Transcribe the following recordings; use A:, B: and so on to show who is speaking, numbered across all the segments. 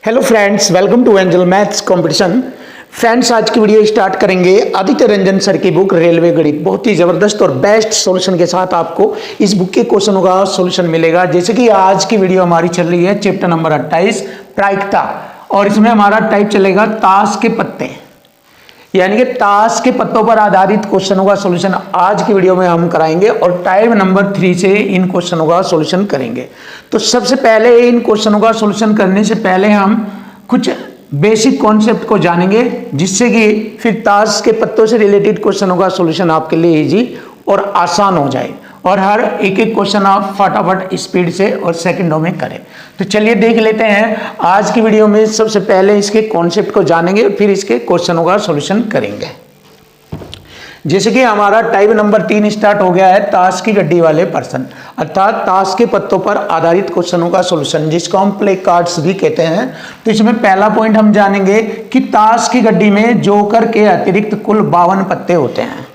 A: Hello friends, welcome to Angel maths competition. Friends, आज की video start करेंगे Aditya Ranjan sir की बुक रेलवे गणित। बहुत ही ज़बरदस्त और बेस्ट सॉल्यूशन के साथ आपको इस बुक के क्वेश्चनों का सॉल्यूशन मिलेगा। जैसे कि आज की वीडियो हमारी चल रही है चैप्टर नंबर 28 प्रायिकता, और इसमें हमारा टाइप चलेगा ताश के पत्ते, यानी कि ताश के पत्तों पर आधारित क्वेश्चनों का सॉल्यूशन आज की वीडियो में हम कराएंगे और टाइप नंबर 3 से इन क्वेश्चनों का सॉल्यूशन करेंगे। तो सबसे पहले इन क्वेश्चनों का सॉल्यूशन करने से पहले हम कुछ बेसिक कॉन्सेप्ट को जानेंगे, जिससे कि फिर ताश के पत्तों से रिलेटेड क्वेश्चनों का सॉल्यूशन आपके लिए इजी और आसान हो जाए और हर एक एक क्वेश्चन आप फटाफट स्पीड से और सेकंडों में करें। तो चलिए देख लेते हैं आज की वीडियो में। सबसे पहले इसके कॉन्सेप्ट को जानेंगे, फिर इसके क्वेश्चनों का सॉल्यूशन करेंगे। जैसे कि हमारा टाइप नंबर 3 स्टार्ट हो गया है ताश की गड्डी वाले पर्सन, अर्थात ताश के पत्तों पर आधारित क्वेश्चनों का सॉल्यूशन, जिसको हम प्ले कार्ड्स भी कहते हैं। तो इसमें पहला पॉइंट हम जानेंगे कि ताश की गड्डी में जोकर के अतिरिक्त कुल 52 पत्ते होते हैं।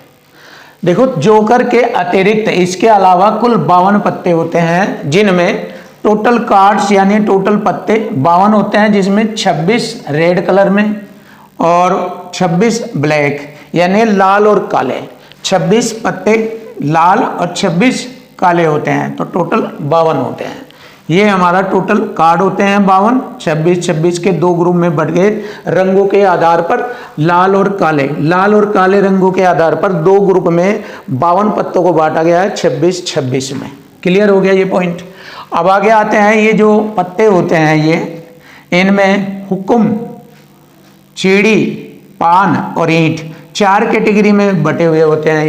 A: देखो, जोकर के अतिरिक्त इसके अलावा कुल 52 पत्ते होते हैं, जिनमें टोटल कार्ड्स यानी टोटल पत्ते 52 होते हैं, जिसमें 26 रेड कलर में और 26 ब्लैक यानी लाल और काले। 26 पत्ते लाल और 26 काले होते हैं, तो टोटल 52 होते हैं। ये हमारा टोटल कार्ड होते हैं 52। 26 के दो ग्रुप में बढ़ गए रंगों के आधार पर, लाल और काले रंगों के आधार पर दो ग्रुप में 52 पत्तों को बांटा गया है 26 में। क्लियर हो गया ये पॉइंट। अब आगे आते हैं, ये जो पत्ते होते हैं ये, इनमें हुक्म, चीड़ी, पान और ईंट 4 कैटेगरी में बटे हुए होते हैं।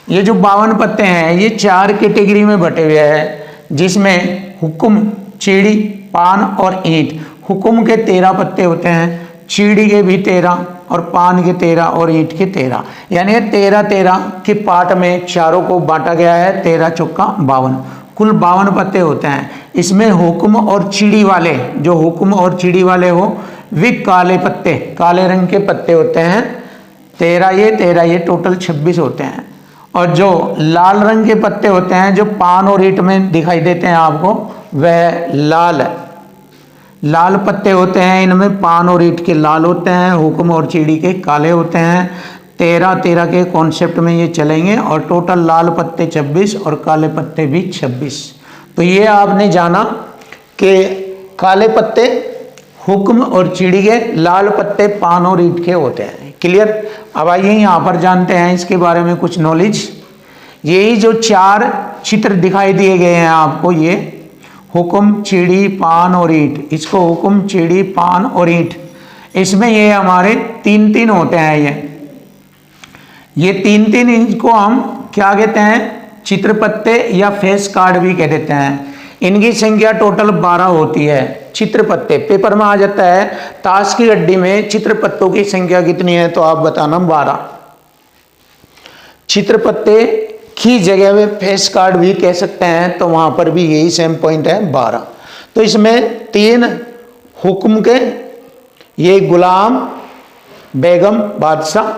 A: ये जो 52 पत्ते हैं ये 4 कैटेगरी में बटे हुए हैं, जिसमें हुक्म, चीड़ी, पान और ईंट। हुक्म के 13 पत्ते होते हैं, चीड़ी के भी 13 और पान के 13 और ईंट के 13, यानी 13 के पार्ट में चारों को बांटा गया है। 13 चौका 52, कुल 52 पत्ते होते हैं। इसमें हुक्म और चीड़ी वाले, जो हुक्म और चीड़ी वाले हो वे काले पत्ते, काले रंग के पत्ते होते हैं। 13 ये टोटल 26 होते हैं। और जो लाल रंग के पत्ते होते हैं, जो पान और ईंट में दिखाई देते हैं आपको, वह लाल पत्ते होते हैं। इनमें पान और ईंट के लाल होते हैं, हुक्म और चीड़ी के काले होते हैं। 13 के कॉन्सेप्ट में ये चलेंगे और टोटल लाल पत्ते 26 और काले पत्ते भी 26। तो ये आपने जाना कि काले पत्ते हुक्म और चीड़ी के, लाल पत्ते पान और ईंट के होते हैं। क्लियर। अब आइए यहाँ पर जानते हैं इसके बारे में कुछ नॉलेज। यही जो 4 चित्र दिखाई दिए गए हैं आपको, ये हुक्म, चीड़ी, पान और ईंट, इसको हुक्म, चीड़ी, पान और ईंट, इसमें ये हमारे 3 होते हैं। ये 3 इनको हम क्या कहते हैं? चित्र पत्ते या फेस कार्ड भी कह देते हैं। इनकी संख्या टोटल 12 होती है। चित्र पत्ते पेपर में आ जाता है, ताश की गड्डी में चित्र पत्तों की संख्या कितनी है, तो आप बताना 12। चित्र पत्ते की जगह में फेस कार्ड भी कह सकते हैं, तो वहां पर भी यही सेम पॉइंट है 12। तो इसमें 3 हुक्म के, ये गुलाम, बेगम, बादशाह।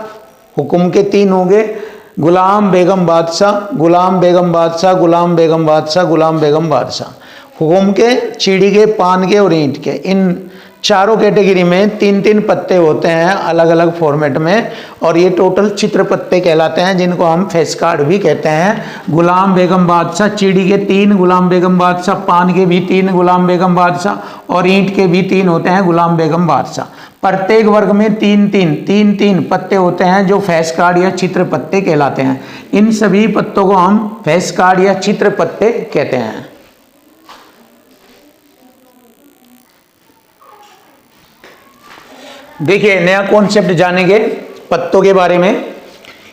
A: हुक्म के 3 हो गए, गुलाम, बेगम, बादशाह, गुलाम, बेगम, बादशाह, गुलाम, बेगम, बादशाह, गुलाम, बेगम, बादशाह। हुक्म के, चीड़ी के, पान के और ईंट के, इन चारों कैटेगरी में 3 पत्ते होते हैं अलग अलग फॉर्मेट में, और ये टोटल चित्र पत्ते कहलाते हैं, जिनको हम फेस कार्ड भी कहते हैं। गुलाम, बेगम, बादशाह, चीड़ी के 3, गुलाम, बेगम, बादशाह, पान के भी 3, गुलाम, बेगम, बादशाह और ईंट के भी 3 होते हैं, गुलाम, बेगम, बादशाह। प्रत्येक वर्ग में 3 पत्ते होते हैं, जो फेस कार्ड या चित्र पत्ते कहलाते हैं। इन सभी पत्तों को हम फेस कार्ड या चित्र पत्ते कहते हैं। देखिए, नया कॉन्सेप्ट जानेंगे पत्तों के बारे में।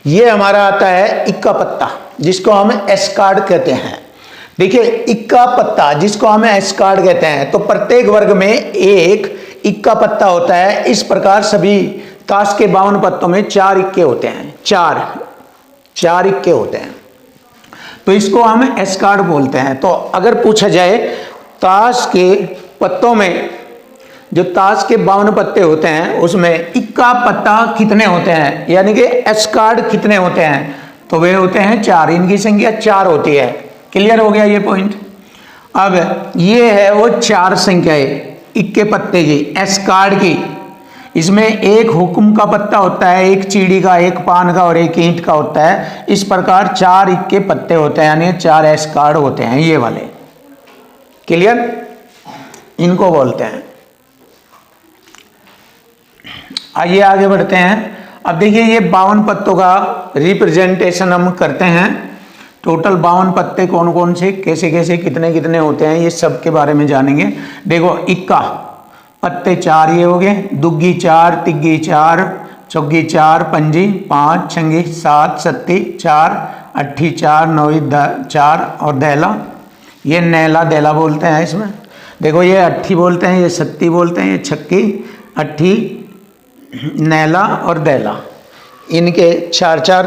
A: ये हमारा आता है इक्का पत्ता, जिसको हम एस कार्ड कहते हैं। देखिए, इक्का पत्ता जिसको हम एस कार्ड कहते हैं, तो प्रत्येक वर्ग में एक इक्का पत्ता होता है। इस प्रकार सभी ताश के 52 पत्तों में 4 इक्के होते हैं। 4 इक्के होते हैं, तो इसको हम एस कार्ड बोलते हैं। तो अगर पूछा जाए ताश के पत्तों में, जो ताश के 52 पत्ते होते हैं, उसमें इक्का पत्ता कितने होते हैं, यानी कि एस कार्ड कितने होते हैं, तो वे होते हैं 4। इनकी संख्या 4 होती है। क्लियर हो गया ये पॉइंट। अब ये है वो 4 संख्याएं, इक्के पत्ते की, एस्कार्ड की, इसमें एक हुक्म का पत्ता होता है, एक चीड़ी का, एक पान का और एक ईंट का होता है। इस प्रकार 4 इक्के पत्ते होते हैं, यानी 4 एस्कार्ड होते हैं ये वाले। क्लियर? इनको बोलते हैं। आइए आगे बढ़ते हैं। अब देखिए ये 52 पत्तों का रिप्रेजेंटेशन हम करते हैं। टोटल 52 पत्ते कौन कौन से, कैसे कैसे, कितने कितने होते हैं, ये सब के बारे में जानेंगे। देखो इक्का पत्ते 4 ये हो गए, दुग्गी 4, तिग्गी 4, चौगी 4, पंजी 5, छंगी 7, सत्ती 4, अट्ठी 4, नौई 4 और दैला, ये नैला दैला बोलते हैं इसमें। देखो ये अट्ठी बोलते हैं, ये सत्ती बोलते हैं, ये छक्की, अट्ठी, नैला और दैला, इनके 4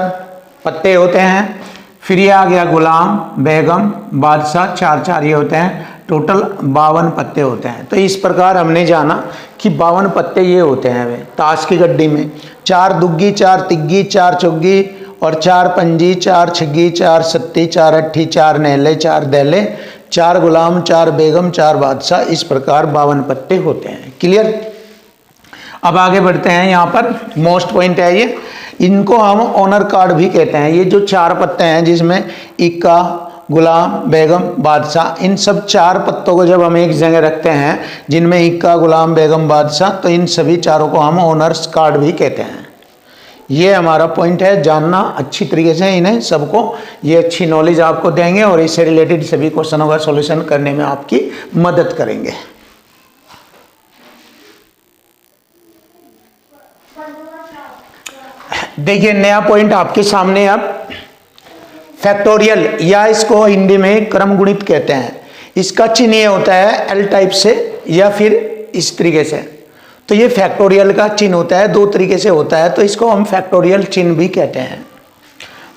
A: पत्ते होते हैं। फिर ये आ गया गुलाम, बेगम, बादशाह, 4 ये होते हैं। टोटल 52 पत्ते होते हैं। तो इस प्रकार हमने जाना कि 52 पत्ते ये होते हैं वे ताश की गड्डी में। 4 दुग्गी, 4 तिग्गी, 4 चौगी और 4 पंजी, 4 छग्गी, 4 सत्ती, 4 अट्ठी, 4 नैले, 4 दैले, 4 गुलाम, 4 बेगम, 4 बादशाह, इस प्रकार 52 पत्ते होते हैं। क्लियर? अब आगे बढ़ते हैं। यहाँ पर मोस्ट पॉइंट है ये, इनको हम ऑनर कार्ड भी कहते हैं। ये जो 4 पत्ते हैं जिसमें इक्का, गुलाम, बेगम, बादशाह, इन सब 4 पत्तों को जब हम एक जगह रखते हैं जिनमें इक्का, गुलाम, बेगम, बादशाह, तो इन सभी 4 को हम ऑनर्स कार्ड भी कहते हैं। ये हमारा पॉइंट है, जानना अच्छी तरीके से इन्हें सबको, ये अच्छी नॉलेज आपको देंगे और इससे रिलेटेड सभी क्वेश्चनों का सॉल्यूशन करने में आपकी मदद करेंगे। देखिए नया पॉइंट आपके सामने अब फैक्टोरियल, या इसको हिंदी में क्रम गुणित कहते हैं। इसका चिन्ह ये होता है एल टाइप से या फिर इस तरीके से। तो ये फैक्टोरियल का चिन्ह होता है, 2 तरीके से होता है, तो इसको हम फैक्टोरियल चिन्ह भी कहते हैं।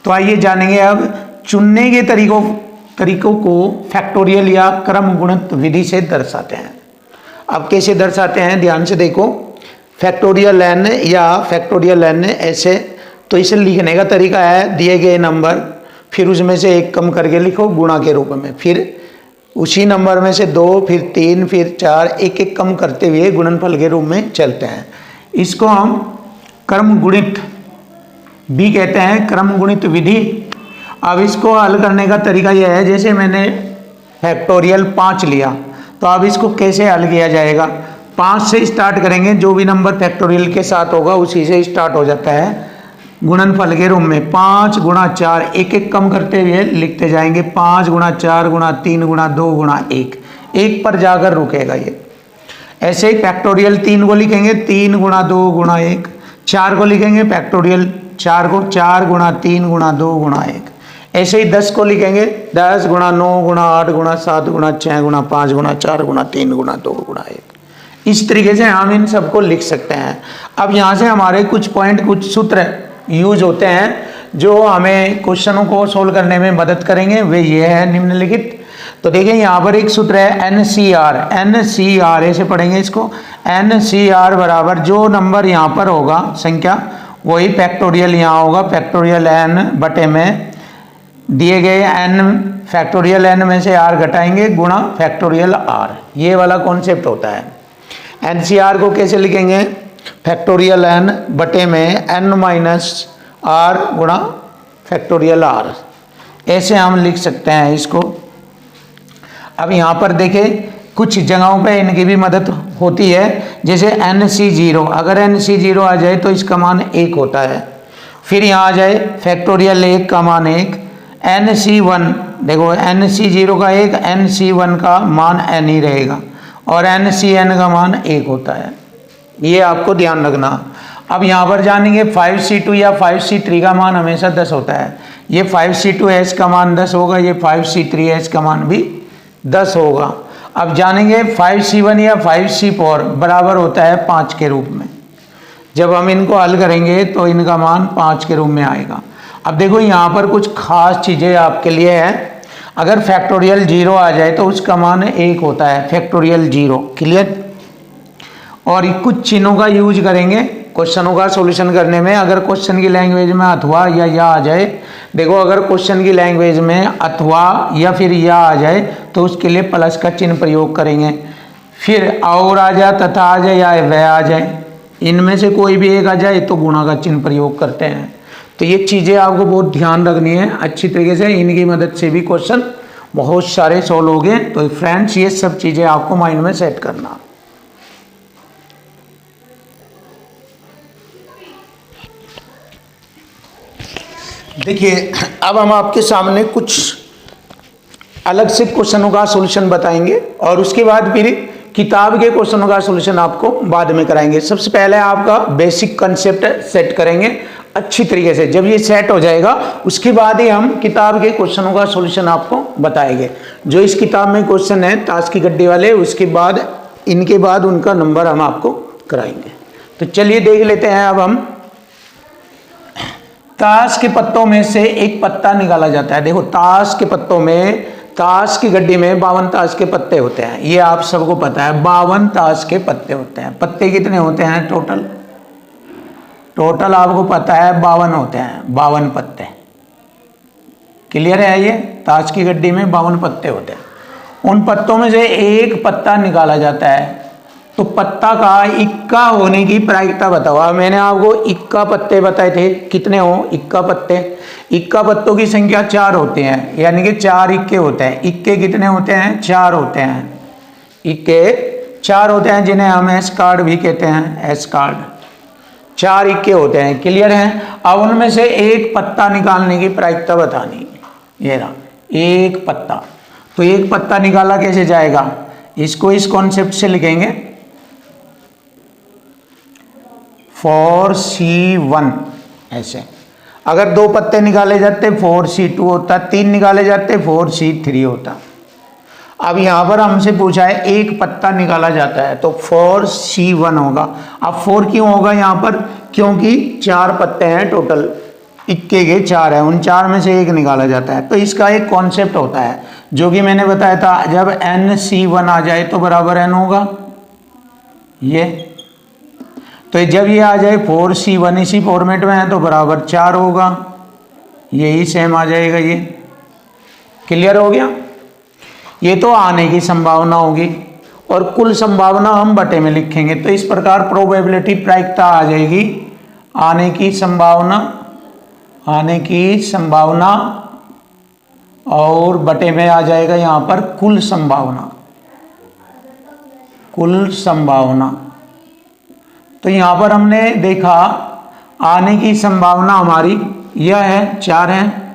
A: तो आइए जानेंगे अब चुनने के तरीकों को फैक्टोरियल या क्रम गुणित विधि से दर्शाते हैं। अब कैसे दर्शाते हैं ध्यान से देखो। फैक्टोरियल एन या फैक्टोरियल एन ऐसे, तो इसे लिखने का तरीका है दिए गए नंबर, फिर उसमें से 1 कम करके लिखो गुणा के रूप में, फिर उसी नंबर में से 2, फिर 3, फिर 4, एक कम करते हुए गुणनफल के रूप में चलते हैं। इसको हम क्रम गुणित भी कहते हैं, क्रम गुणित विधि। अब इसको हल करने का तरीका यह है, जैसे मैंने फैक्टोरियल 5 लिया, तो अब इसको कैसे हल किया जाएगा। 5 से स्टार्ट करेंगे, जो भी नंबर फैक्टोरियल के साथ होगा उसी से स्टार्ट हो जाता है गुणनफल के रूप में। 5 गुणा 4, एक कम करते हुए लिखते जाएंगे। 5 गुणा 4 गुणा 3 गुणा 2 गुणा 1 पर जाकर रुकेगा ये। ऐसे ही फैक्टोरियल 3 को लिखेंगे 3 गुणा 2 गुणा 1। 4 को लिखेंगे फैक्टोरियल 4 को 4 गुणा 3 गुणा 2 गुणा 1। ऐसे ही 10 को लिखेंगे 10 गुणा 9 गुणा 8 गुणा 7 गुणा 6 गुणा 5 गुणा 4 गुणा 3 गुणा 2 गुणा 1। इस तरीके से हम इन सबको लिख सकते हैं। अब यहाँ से हमारे कुछ पॉइंट, कुछ सूत्र यूज होते हैं जो हमें क्वेश्चनों को सोल्व करने में मदद करेंगे, वे ये है निम्नलिखित। तो देखिए यहाँ पर एक सूत्र है NCR, ऐसे पढ़ेंगे इसको। NCR बराबर जो नंबर यहाँ पर होगा संख्या, वही फैक्टोरियल यहाँ होगा, फैक्टोरियल n बटे में दिए गए n फैक्टोरियल n में से r घटाएंगे गुणा फैक्टोरियल r। ये वाला कॉन्सेप्ट होता है। NCR को कैसे लिखेंगे, फैक्टोरियल n बटे में n माइनस r गुणा फैक्टोरियल r, ऐसे हम लिख सकते हैं इसको। अब यहाँ पर देखें कुछ जगहों पे इनकी भी मदद होती है, जैसे NC0, अगर NC0 आ जाए तो इसका मान 1 होता है। फिर यहाँ आ जाए फैक्टोरियल 1 का मान 1, NC1, देखो NC0 का 1, NC1 का मान n ही रहेगा और NCn का मान 1 होता है, ये आपको ध्यान रखना। अब यहाँ पर जानेंगे 5C2 या 5C3 का मान हमेशा 10 होता है। ये 5C2H का मान 10 होगा, ये 5C3H का मान भी 10 होगा। अब जानेंगे 5C1 या 5C4 बराबर होता है 5 के रूप में। जब हम इनको हल करेंगे तो इनका मान 5 के रूप में आएगा। अब देखो यहाँ पर कुछ खास चीज़ें आपके लिए है। अगर फैक्टोरियल 0 आ जाए तो उसका मान 1 होता है, फैक्टोरियल 0। क्लियर? और कुछ चिन्हों का यूज करेंगे क्वेश्चनों का सॉल्यूशन करने में। अगर क्वेश्चन की लैंग्वेज में अथवा या आ जाए, देखो अगर क्वेश्चन की लैंग्वेज में अथवा या फिर या आ जाए तो उसके लिए प्लस का चिन्ह प्रयोग करेंगे। फिर और आ जाए, तथा आ जाए या वह आ जाए, इनमें से कोई भी एक आ जाए तो गुणा का चिन्ह प्रयोग करते हैं। तो ये चीज़ें आपको बहुत ध्यान रखनी है अच्छी तरीके से, इनकी मदद से भी क्वेश्चन बहुत सारे सॉल्व हो गए। तो फ्रेंड्स ये सब चीज़ें आपको माइंड में सेट करना। देखिए अब हम आपके सामने कुछ अलग से क्वेश्चनों का सॉल्यूशन बताएंगे और उसके बाद फिर किताब के क्वेश्चनों का सॉल्यूशन आपको बाद में कराएंगे। सबसे पहले आपका बेसिक कंसेप्ट सेट करेंगे अच्छी तरीके से। जब ये सेट हो जाएगा उसके बाद ही हम किताब के क्वेश्चनों का सॉल्यूशन आपको बताएंगे। जो इस किताब में क्वेश्चन है ताश की गड्डी वाले, उसके बाद इनके बाद उनका नंबर हम आपको कराएंगे। तो चलिए देख लेते हैं। अब हम ताश के पत्तों में से एक पत्ता निकाला जाता है। देखो ताश के पत्तों में, ताश की गड्डी में 52 ताश के पत्ते होते हैं, ये आप सबको पता है। 52 ताश के पत्ते होते हैं। पत्ते कितने होते हैं टोटल? टोटल आपको पता है 52 होते हैं, 52 पत्ते। क्लियर है? ये ताश की गड्डी में 52 पत्ते होते हैं। उन पत्तों में से एक पत्ता निकाला जाता है। तो पत्ता का इक्का होने की प्रायिकता बताओ। मैंने आपको इक्का पत्ते बताए थे, कितने हो इक्का पत्ते? इक्का पत्तों की संख्या 4 होते हैं, यानी कि 4 इक्के होते हैं। इक्के कितने होते हैं? 4 होते हैं। इक्के 4 होते हैं, जिन्हें हम एस कार्ड भी कहते हैं। एस कार्ड 4 इक्के होते हैं। क्लियर है? अब उनमें से एक पत्ता निकालने की प्रायिकता बतानी। ये रहा एक पत्ता। तो एक पत्ता निकाला कैसे जाएगा? इसको इस कॉन्सेप्ट से लिखेंगे, 4C1 ऐसे। अगर 2 पत्ते निकाले जाते 4C2 होता, 3 निकाले जाते 4C3 होता। अब यहां पर हमसे पूछा है एक पत्ता निकाला जाता है तो 4C1 होगा। अब 4 क्यों होगा यहां पर? क्योंकि 4 पत्ते हैं टोटल, इक्के के 4 है, उन 4 में से एक निकाला जाता है। तो इसका एक कॉन्सेप्ट होता है जो कि मैंने बताया था, जब NC1 आ जाए तो बराबर N होगा ये। तो जब ये आ जाए 4C1 इसी फॉर्मेट में है तो बराबर 4 होगा, यही सेम आ जाएगा ये। क्लियर हो गया? ये तो आने की संभावना होगी और कुल संभावना हम बटे में लिखेंगे। तो इस प्रकार प्रोबेबिलिटी प्रायिकता आ जाएगी, आने की संभावना, आने की संभावना, और बटे में आ जाएगा यहां पर कुल संभावना, कुल संभावना। तो यहां पर हमने देखा आने की संभावना हमारी यह है 4 है,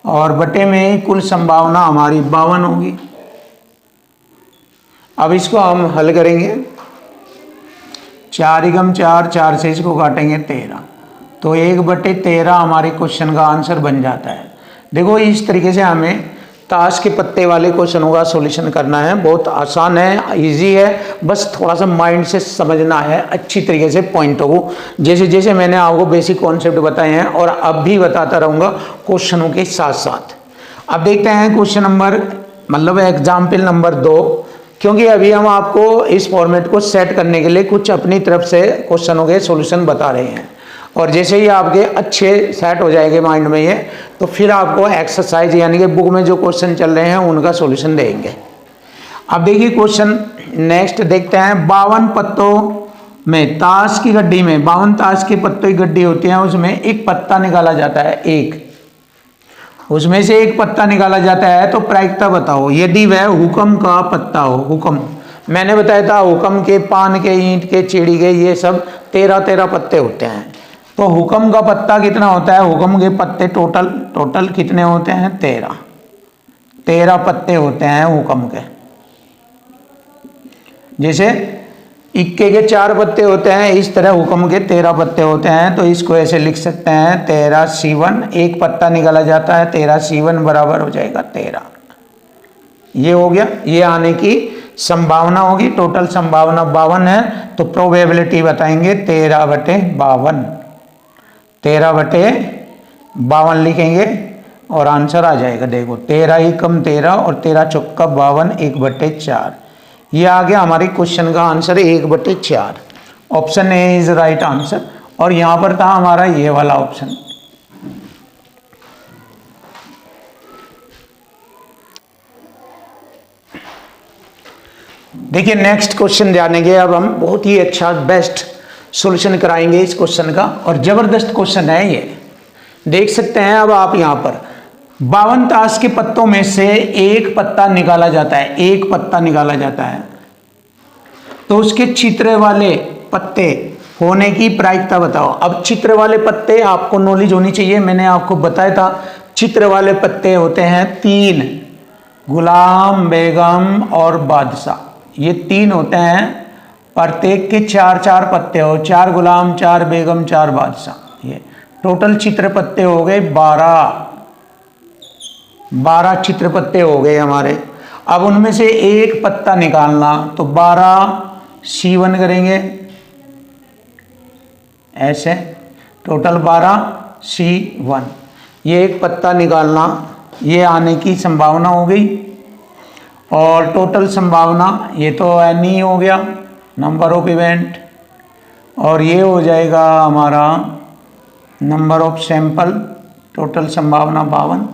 A: और बटे में कुल संभावना हमारी 52 होगी। अब इसको हम हल करेंगे, 4 × 4, 4 से इसको काटेंगे 13, तो 1/13 हमारे क्वेश्चन का आंसर बन जाता है। देखो इस तरीके से हमें ताश के पत्ते वाले क्वेश्चनों का सॉल्यूशन करना है। बहुत आसान है, इजी है, बस थोड़ा सा माइंड से समझना है अच्छी तरीके से पॉइंटों को, जैसे जैसे मैंने आपको बेसिक कॉन्सेप्ट बताए हैं और अब भी बताता रहूँगा क्वेश्चनों के साथ साथ। अब देखते हैं क्वेश्चन नंबर, मतलब एग्जाम्पल नंबर 2, क्योंकि अभी हम आपको इस फॉर्मेट को सेट करने के लिए कुछ अपनी तरफ से क्वेश्चनों के सॉल्यूशन बता रहे हैं, और जैसे ही आपके अच्छे सेट हो जाएंगे माइंड में ये, तो फिर आपको एक्सरसाइज यानी कि बुक में जो क्वेश्चन चल रहे हैं उनका सॉल्यूशन देंगे। अब देखिए क्वेश्चन नेक्स्ट देखते हैं। 52 पत्तों में ताश की गड्डी में 52 ताश के पत्तों की गड्डी होती है, उसमें एक पत्ता निकाला जाता है, एक, उसमें से एक पत्ता निकाला जाता है। तो प्रायिकता बताओ यदि वह हुक्म का पत्ता हो। हुक्म मैंने बताया था, हुक्म के, पान के, ईंट के, चीड़ी के, ये सब 13 पत्ते होते हैं। तो हुक्म का पत्ता कितना होता है? हुक्म के पत्ते टोटल कितने होते हैं? 13 पत्ते होते हैं हुक्म के। जैसे इक्के के 4 पत्ते होते हैं, इस तरह हुक्म के 13 पत्ते होते हैं। तो इसको ऐसे लिख सकते हैं 13C1, एक पत्ता निकाला जाता है 13C1 बराबर हो जाएगा 13। ये हो गया, ये आने की संभावना होगी। टोटल संभावना 52 है, तो प्रोबेबिलिटी बताएंगे 13/52, 13/52 लिखेंगे और आंसर आ जाएगा। देखो 13 ही कम 13 और 13 चौका 52, 1/4। ये आ गया हमारे क्वेश्चन का answer 1/4। Option A is right answer. और यहां पर था हमारा ये वाला ऑप्शन। देखिए नेक्स्ट क्वेश्चन जानेंगे अब हम। बहुत ही अच्छा बेस्ट सॉल्यूशन कराएंगे इस क्वेश्चन का, और जबरदस्त क्वेश्चन है ये। देख सकते हैं अब आप यहाँ पर 52 ताश के पत्तों में से एक पत्ता निकाला जाता है, एक पत्ता निकाला जाता है, तो उसके चित्र वाले पत्ते होने की प्रायिकता बताओ। अब चित्र वाले पत्ते आपको नॉलेज होनी चाहिए, मैंने आपको बताया था चित्र वाले पत्ते होते हैं 3, गुलाम, बेगम और बादशाह। ये 3 होते हैं, प्रत्येक के 4-4 पत्ते हो, 4 गुलाम, 4 बेगम, 4 बादशाह। ये टोटल चित्र पत्ते हो गए 12 चित्र पत्ते हो गए हमारे। अब उनमें से एक पत्ता निकालना, तो 12 C1 करेंगे ऐसे, टोटल 12 C1। ये एक पत्ता निकालना, ये आने की संभावना हो गई, और टोटल संभावना ये तो n ही हो गया, नंबर ऑफ इवेंट, और ये हो जाएगा हमारा नंबर ऑफ सैंपल, टोटल संभावना 52।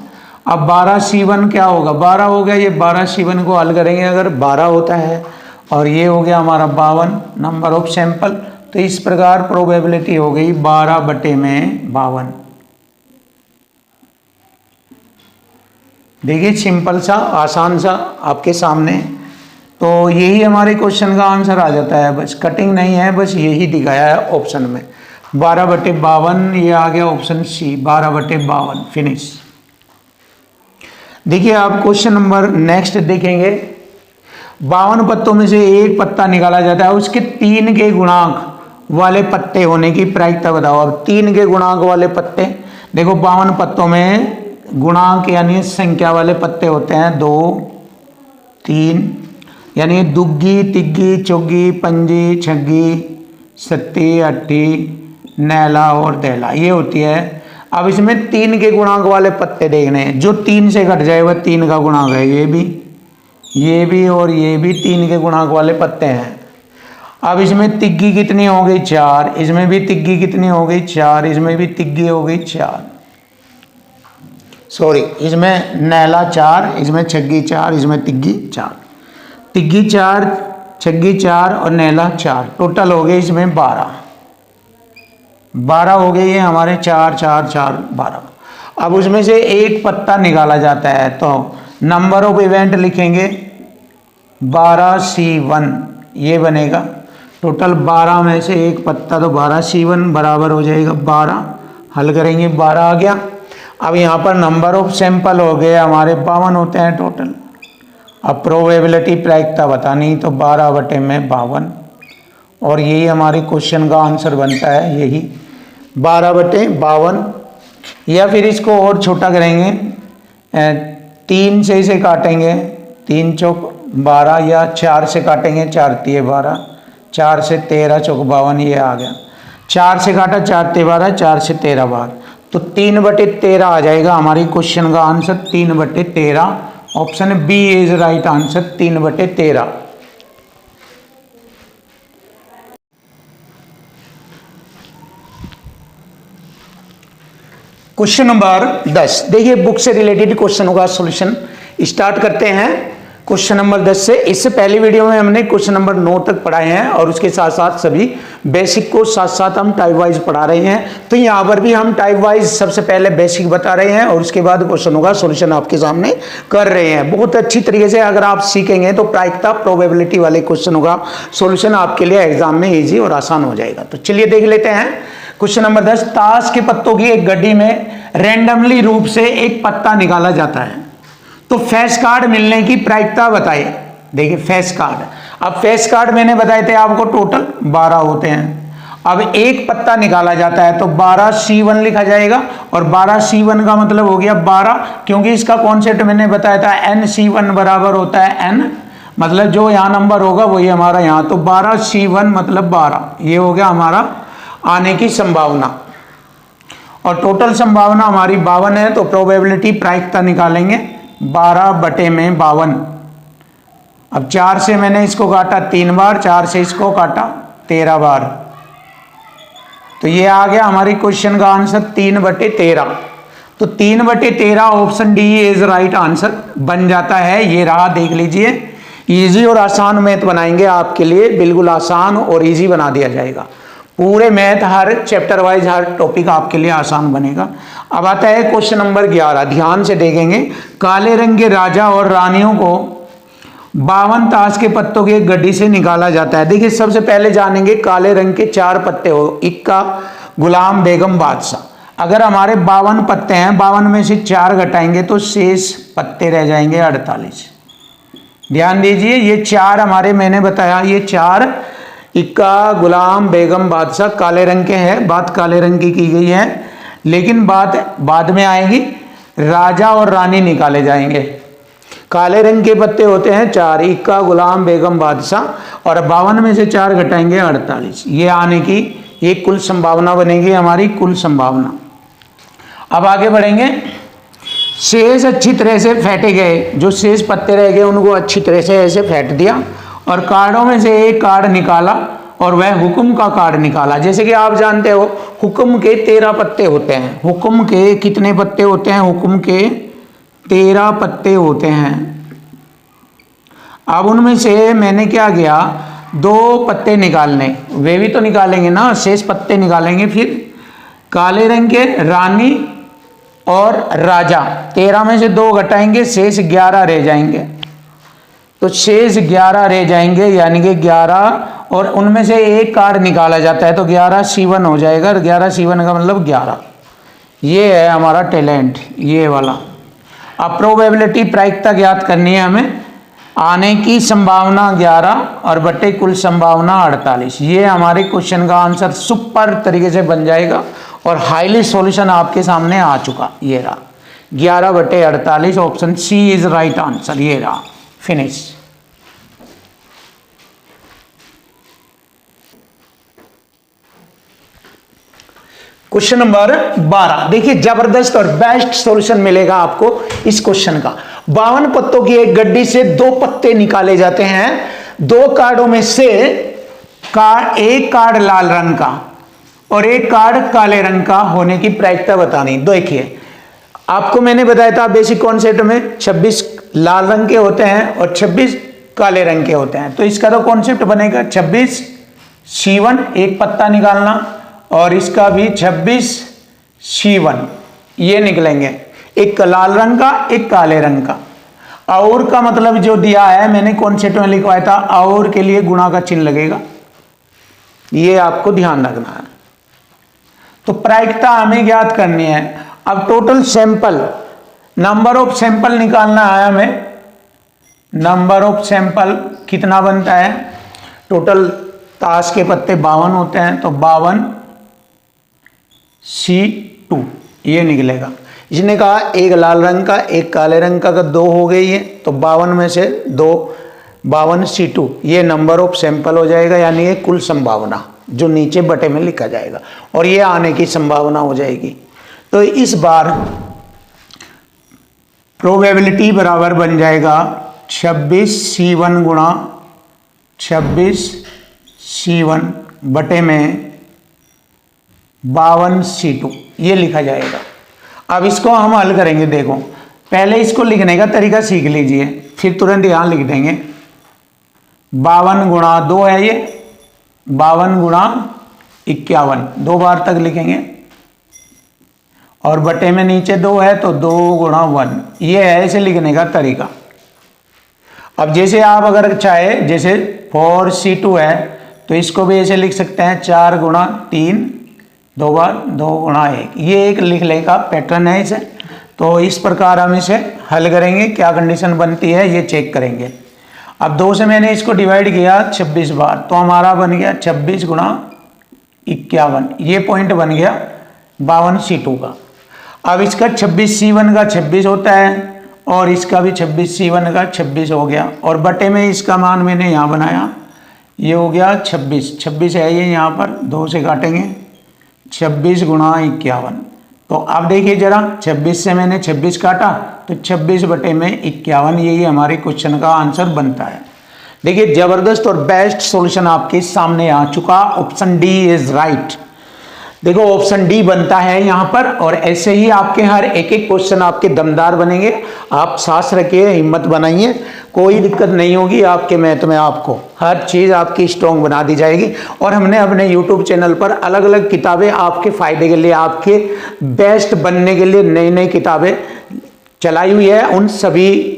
A: अब 12 C1 क्या होगा, 12 हो गया, ये 12 C1 को हल करेंगे अगर 12 होता है, और ये हो गया हमारा 52 नंबर ऑफ सैंपल। तो इस प्रकार प्रोबेबिलिटी हो गई 12/52। देखिए सिंपल सा, आसान सा आपके सामने। तो यही हमारे क्वेश्चन का आंसर आ जाता है, बस कटिंग नहीं है, बस यही दिखाया है ऑप्शन में 12/52। ये आ गया ऑप्शन सी 12/52, फिनिश। देखिए आप क्वेश्चन नंबर नेक्स्ट देखेंगे। 52 पत्तों में से एक पत्ता निकाला जाता है, उसके 3 के गुणांक वाले पत्ते होने की प्रायिकता बताओ। अब 3 के गुणांक वाले पत्ते, देखो 52 पत्तों में गुणांक यानी संख्या वाले पत्ते होते हैं 2, 3, यानी दुग्गी, तिग्गी, चौगी, पंजी, छग्गी, सत्ती, अट्ठी, नैला और दहला, ये होती है। अब इसमें 3 के गुणांक वाले पत्ते देखने हैं, जो 3 से घट जाए वह 3 का गुणांक है। ये भी और ये भी 3 के गुणांक वाले पत्ते हैं। अब इसमें तिग्गी कितनी हो गई 4, इसमें भी तिग्गी कितनी हो गई 4, इसमें भी तिग्गी हो गई 4, सॉरी इसमें नैला 4, इसमें छग्गी 4, इसमें तिग्गी 4, तिग्गी 4, छग्गी 4 और नैला 4, टोटल हो गए इसमें 12 हो गए ये हमारे 4, 4, 4, 12। अब उसमें से एक पत्ता निकाला जाता है, तो नंबर ऑफ इवेंट लिखेंगे 12 C1, ये बनेगा टोटल 12 में से एक पत्ता, तो 12 C1 बराबर हो जाएगा 12, हल करेंगे 12 आ गया। अब यहाँ पर नंबर ऑफ सैंपल हो गए हमारे 52 होते हैं टोटल। अब प्रोबेबिलिटी प्रायिकता बतानी, तो 12/52, और यही हमारे क्वेश्चन का आंसर बनता है, यही 12/52। या फिर इसको और छोटा करेंगे, 3 से इसे काटेंगे, 3 चौक 12, या 4 से काटेंगे, 4 तिये 12, 4 से 13 चौक 52, ये आ गया। 4 से काटा 4 तिये 12, 4 से 13 बार, तो 3/13 आ जाएगा हमारी क्वेश्चन का answer, 3/13। Option B is right answer, 3/13। Question number 10, देखिए बुक से रिलेटेड क्वेश्चनों का सॉल्यूशन स्टार्ट करते हैं। क्वेश्चन नंबर 10 से, इससे पहले वीडियो में हमने क्वेश्चन नंबर 9 तक पढ़ाए हैं, और उसके साथ साथ सभी बेसिक को साथ साथ हम टाइप वाइज पढ़ा रहे हैं। तो यहाँ पर भी हम टाइप वाइज सबसे पहले बेसिक बता रहे हैं, और उसके बाद क्वेश्चनों का सॉल्यूशन आपके सामने कर रहे हैं। बहुत अच्छी तरीके से अगर आप सीखेंगे तो प्रायिकता प्रोबेबिलिटी वाले क्वेश्चनों का सॉल्यूशन आपके लिए एग्जाम में ईजी और आसान हो जाएगा। तो चलिए देख लेते हैं क्वेश्चन नंबर 10। ताश के पत्तों की एक गड्डी में रैंडमली रूप से एक पत्ता निकाला जाता है, तो फेस कार्ड मिलने की प्रायिकता बताइए। देखिए फेस कार्ड, अब फेस कार्ड मैंने बताए थे आपको टोटल 12 होते हैं। अब एक पत्ता निकाला जाता है, तो 12 C1 लिखा जाएगा, और 12 C1 का मतलब हो गया 12, क्योंकि इसका कॉन्सेप्ट मैंने बताया था NC1 बराबर होता है N, मतलब जो यहाँ नंबर होगा वही हमारा यहाँ, तो 12 C1 मतलब 12, ये हो गया हमारा आने की संभावना, और टोटल संभावना हमारी 52 है, तो प्रोबेबिलिटी प्रायिकता निकालेंगे 12/52। अब 4 से मैंने इसको काटा 3 बार, 4 से इसको काटा 13 बार, तो ये आ गया हमारी क्वेश्चन का आंसर 3/13। तो 3/13 option D is right answer बन जाता है। ये रहा, देख लीजिए, इजी और आसान मैथ बनाएंगे आपके लिए, बिल्कुल आसान और इजी बना दिया जाएगा। पूरे मैथ हर चैप्टर वाइज हर टॉपिक आपके लिए आसान बनेगा। अब आता है क्वेश्चन नंबर 11, ध्यान से देखेंगे। काले रंग के राजा और रानियों को 52 ताश के पत्तों की एक गड्डी से निकाला जाता है। देखिए सबसे पहले जानेंगे काले रंग के 4 पत्ते हो, इक्का, गुलाम, बेगम, बादशाह। अगर हमारे 52 पत्ते हैं, 52 में से 4 घटाएंगे तो शेष पत्ते रह जाएंगे 48। ध्यान दीजिए, ये 4 हमारे मैंने बताया, ये 4 इक्का, गुलाम, बेगम, बादशाह काले रंग के हैं। बात काले रंग की गई है, लेकिन बात बाद में आएगी। राजा और रानी निकाले जाएंगे। काले रंग के पत्ते होते हैं 4, इक्का, गुलाम, बेगम, बादशाह, और 52 में से 4 घटाएंगे 48। ये आने की ये कुल संभावना बनेगी हमारी, कुल संभावना। अब आगे बढ़ेंगे। शेष अच्छी तरह से फेंटे गए, जो शेष पत्ते रह गए उनको अच्छी तरह से ऐसे फेंट दिया, और कार्डों में से एक कार्ड निकाला और वह हुक्म का कार्ड निकाला। जैसे कि आप जानते हो हुक्म के 13 पत्ते होते हैं। हुक्म के कितने पत्ते होते हैं? हुक्म के 13 पत्ते होते हैं। अब उनमें से मैंने क्या किया, 2 पत्ते निकालने, वे भी तो निकालेंगे ना, शेष पत्ते निकालेंगे। फिर काले रंग के रानी और राजा, 13 में से 2 घटाएंगे, शेष 11 रह जाएंगे। तो शेष 11 रह जाएंगे, यानी कि 11, और उनमें से एक कार्ड निकाला जाता है तो 11C1 हो जाएगा। 11C1 का मतलब 11। ये है हमारा टैलेंट, ये वाला। अब प्रोबेबिलिटी प्रायिकता ज्ञात करनी है हमें। आने की संभावना 11 और बटे कुल संभावना 48। ये हमारे क्वेश्चन का आंसर सुपर तरीके से बन जाएगा, और हाईली सॉल्यूशन आपके सामने आ चुका। ये रहा 11 बटे 48, option C is right answer. ये रहा, फिनिश। क्वेश्चन नंबर 12, देखिए जबरदस्त और बेस्ट सॉल्यूशन मिलेगा आपको इस क्वेश्चन का। 52 पत्तों की एक गड्डी से 2 पत्ते निकाले जाते हैं। 2 कार्डों में से एक कार्ड लाल रंग का और एक कार्ड काले रंग का होने की प्रायिकता बतानी। देखिए आपको मैंने बताया था बेसिक कॉन्सेप्ट में 26 लाल रंग के होते हैं और 26 काले रंग के होते हैं। तो इसका तो कॉन्सेप्ट बनेगा 26C1, एक पत्ता निकालना, और इसका भी 26C1, ये निकलेंगे। एक लाल रंग का, एक काले रंग का। और का मतलब जो दिया है मैंने कॉन्सेप्ट में लिखवाया था, और के लिए गुणा का चिन्ह लगेगा, ये आपको ध्यान रखना है। तो प्रायिकता हमें ज्ञात करनी है। अब total sample, number of sample निकालना है हमें। नंबर ऑफ सैंपल कितना बनता है? टोटल ताश के पत्ते 52 होते हैं, तो 52C2 ये निकलेगा। इसने कहा एक लाल रंग का, एक काले रंग का, 2 हो गई है, तो 52 में से 2, 52C2 ये नंबर ऑफ सैंपल हो जाएगा, यानी ये कुल संभावना जो नीचे बटे में लिखा जाएगा, और ये आने की संभावना हो जाएगी। तो इस बार प्रोबेबिलिटी बराबर बन जाएगा 26C1 गुणा 26C1 बटे में 52C2 ये लिखा जाएगा। अब इसको हम हल करेंगे। देखो पहले इसको लिखने का तरीका सीख लीजिए, फिर तुरंत यहाँ लिख देंगे। 52 गुणा 2 है ये, 52 गुणा 51, 2 बार तक लिखेंगे, और बटे में नीचे 2 है तो 2 गुणा 1, ये है इसे लिखने का तरीका। अब जैसे आप अगर चाहे, जैसे 4C2 है तो इसको भी ऐसे लिख सकते हैं, 4 गुणा 3, 2 बार 2 गुणा 1, ये एक लिखने का पैटर्न है इसे। तो इस प्रकार हम इसे हल करेंगे, क्या कंडीशन बनती है ये चेक करेंगे। अब 2 से मैंने इसको डिवाइड किया 26 बार, तो हमारा बन गया 26 गुणा 51, ये पॉइंट बन गया 52C2 का। अब इसका 26C1 का 26 होता है, और इसका भी 26C1 का 26 हो गया, और बटे में इसका मान मैंने यहाँ बनाया, ये हो गया 26 है ये, यहाँ पर 2 से काटेंगे, 26 गुणा 51। तो अब देखिए जरा, 26 से मैंने 26 काटा तो 26 बटे में 51, यही हमारे क्वेश्चन का आंसर बनता है। देखिए जबरदस्त और बेस्ट सॉल्यूशन आपके सामने आ चुका, ऑप्शन डी इज राइट। देखो ऑप्शन डी बनता है यहाँ पर। और ऐसे ही आपके हर एक एक क्वेश्चन आपके दमदार बनेंगे। आप सांस रखिए, हिम्मत बनाइए, कोई दिक्कत नहीं होगी आपके मैथ में। आपको हर चीज़ आपकी स्ट्रॉन्ग बना दी जाएगी। और हमने अपने यूट्यूब चैनल पर अलग अलग किताबें आपके फ़ायदे के लिए, आपके बेस्ट बनने के लिए नई नई किताबें चलाई हुई है। उन सभी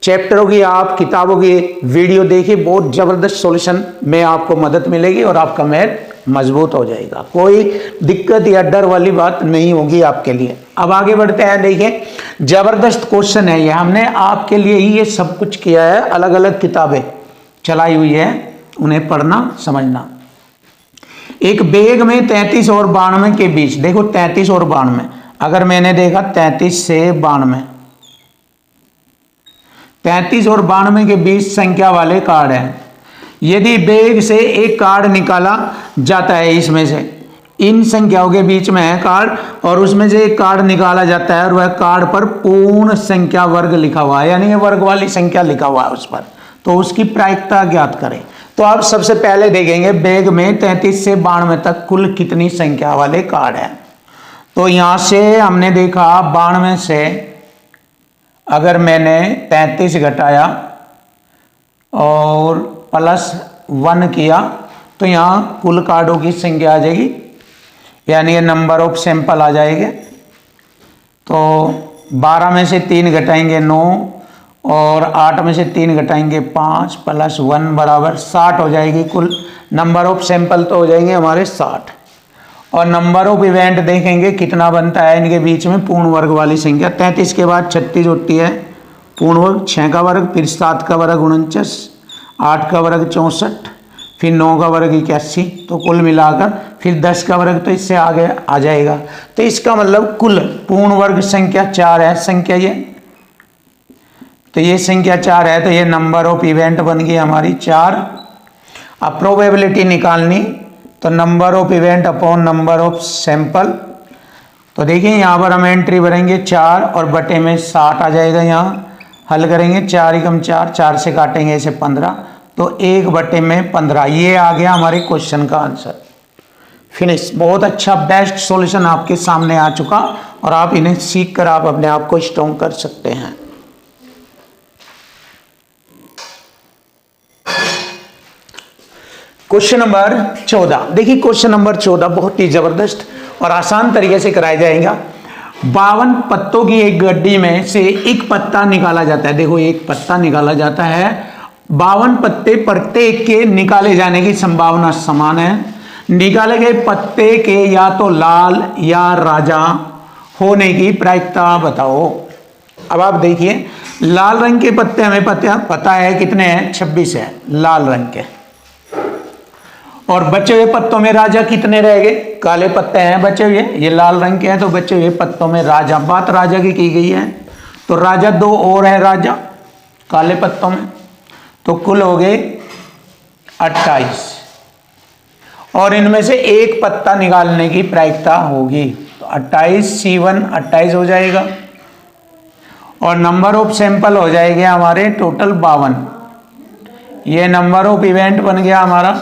A: चैप्टरों की, आप किताबों की वीडियो देखिए, बहुत ज़बरदस्त सॉल्यूशन में आपको मदद मिलेगी और आपका मैथ मजबूत हो जाएगा। कोई दिक्कत या डर वाली बात नहीं होगी आपके लिए। अब आगे बढ़ते हैं। देखिए जबरदस्त क्वेश्चन है ये, हमने आपके लिए ही ये सब कुछ किया है। अलग अलग किताबें चलाई हुई है, उन्हें पढ़ना समझना। एक बैग में 33 और 92 के बीच, देखो 33 और 92, अगर मैंने देखा 33 से 92, 33 और 92 के बीच संख्या वाले कार्ड हैं। यदि बैग से एक कार्ड निकाला जाता है, इसमें से इन संख्याओं के बीच में है कार्ड, और उसमें से एक कार्ड निकाला जाता है और वह कार्ड पर पूर्ण संख्या वर्ग लिखा हुआ है, यानी वर्ग वाली संख्या लिखा हुआ है उस पर, तो उसकी प्रायिकता ज्ञात करें। तो आप सबसे पहले देखेंगे बैग में 33 से 92 तक कुल कितनी संख्या वाले कार्ड हैं। तो यहां से हमने देखा 92 से अगर मैंने 33 घटाया और +1 किया तो यहाँ कुल कार्डों की संख्या आ जाएगी, यानी ये नंबर ऑफ सैंपल आ जाएंगे। तो 12 में से 3 घटाएंगे 9, और 8 में से 3 घटाएंगे 5, +1 बराबर 60 हो जाएगी। कुल नंबर ऑफ सैंपल तो हो जाएंगे हमारे 60। और नंबर ऑफ इवेंट देखेंगे कितना बनता है इनके बीच में, पूर्ण वर्ग वाली संख्या। 33 के बाद 36 होती है पूर्ण वर्ग, 6 का वर्ग, फिर 7 का वर्ग 49, 8 का वर्ग 64, फिर 9 का वर्ग 81, तो कुल मिलाकर फिर 10 का वर्ग तो इससे आगे आ जाएगा। तो इसका मतलब कुल पूर्ण वर्ग संख्या 4 है संख्या ये, तो ये संख्या 4 है, तो ये नंबर ऑफ इवेंट बन गई हमारी 4। अब प्रोबेबिलिटी निकालनी, तो number of event upon number of sample. तो देखिए यहाँ पर हम एंट्री भरेंगे 4 और बटे में 60 आ जाएगा। यहाँ हल करेंगे 4 एकम 4, 4 से काटेंगे इसे 15, तो 1 बटे में 15, ये आ गया हमारे क्वेश्चन का आंसर। फिनिश। बहुत अच्छा बेस्ट सॉल्यूशन आपके सामने आ चुका, और आप इन्हें सीख कर आप अपने आप को स्ट्रॉन्ग कर सकते हैं। Question number 14। देखिए क्वेश्चन नंबर 14 बहुत ही जबरदस्त और आसान तरीके से कराया जाएगा। 52 पत्तों की एक गड्डी में से एक पत्ता निकाला जाता है। देखो एक पत्ता निकाला जाता है, 52 पत्ते प्रत्येक के निकाले जाने की संभावना समान है। निकाले गए पत्ते के या तो लाल या राजा होने की प्रायिकता बताओ। अब आप देखिए लाल रंग के पत्ते हमें पता है कितने हैं, 26 है लाल रंग के, और बचे हुए पत्तों में राजा कितने रह गए, काले पत्ते हैं बचे हुए, ये लाल रंग के हैं, तो बचे हुए पत्तों में राजा, बात राजा की गई है, तो राजा 2 और है राजा काले पत्तों में, तो कुल हो गए 28, और इनमें से एक पत्ता निकालने की प्रायिकता होगी, तो 28 C1 28 हो जाएगा, और नंबर ऑफ सैंपल हो जाएंगे हमारे टोटल 52। ये नंबर ऑफ इवेंट बन गया हमारा,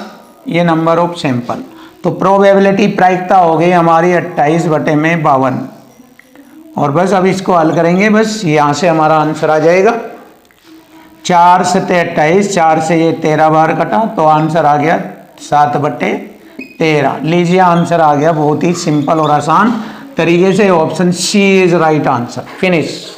A: ये नंबर ऑफ सैंपल, तो प्रोबेबिलिटी प्रायिकता हो गई हमारी 28 बटे में 52। और बस अब इसको हल करेंगे, बस यहाँ से हमारा आंसर आ जाएगा 4 से 28, 4 से ये 13 बार कटा, तो आंसर आ गया 7 बटे 13। लीजिए आंसर आ गया बहुत ही सिंपल और आसान तरीके से। Option C is right answer. Finish.